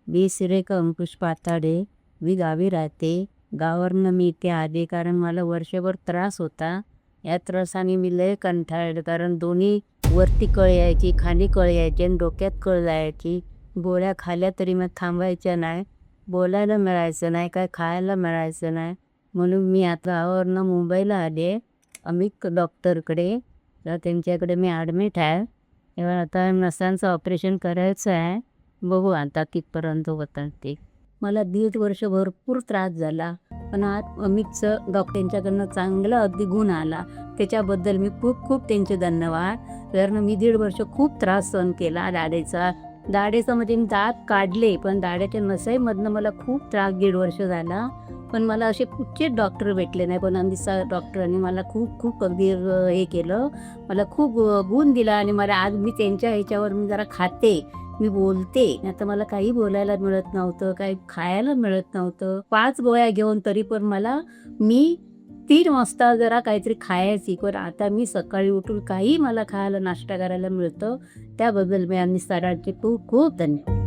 मी सुरेखा अंकुश पाताडे. मी गावी राहते. गावावरनं मी इथे आले कारण मला वर्षभर त्रास होता. या त्रासाने मी लय कंटाळले कारण दोन्ही वरती कळ यायची, खाली कळ यायची आणि डोक्यात कळ जायची. गोळ्या खाल्ल्या तरी मग थांबायच्या नाही. बोलायला मिळायचं नाही, काय खायला मिळायचं नाही. म्हणून मी आता गावावरनं मुंबईला आले अमित डॉक्टरकडे. तर त्यांच्याकडे मी ॲडमिट आहे. तेव्हा आता नसांचं ऑपरेशन करायचं आहे. बघू आता कितपर्यंत होतं ते. मला 1.5 वर्ष भरपूर त्रास झाला. पण आज अमितचं डॉक्टरांच्याकडनं चांगला अगदी गुण आला. त्याच्याबद्दल मी खूप खूप त्यांचे धन्यवाद. कारण मी 1.5 वर्ष खूप त्रास सहन केला दाढेचा. दाढेचं म्हणजे मी दात काढले, पण दाढेच्या नसाईमधनं मला खूप त्रास 1.5 वर्ष झाला. पण मला असे कुठचेच डॉक्टर भेटले नाही. पण अमित डॉक्टरांनी मला खूप खूप अगदी हे केलं. मला खूप गुण दिला आणि मला आज मी त्यांच्या ह्याच्यावर मी जरा खाते, मी बोलते. आता मला काही बोलायला मिळत नव्हतं, काही खायला मिळत नव्हतं. 5 गोळ्या घेऊन तरी पण मी 3 वाजता जरा काहीतरी खायची. पण आता मी सकाळी उठून काही मला खायला नाश्ता करायला मिळतं. त्याबद्दल मी आम्ही सरांचे खूप खूप धन्यवाद.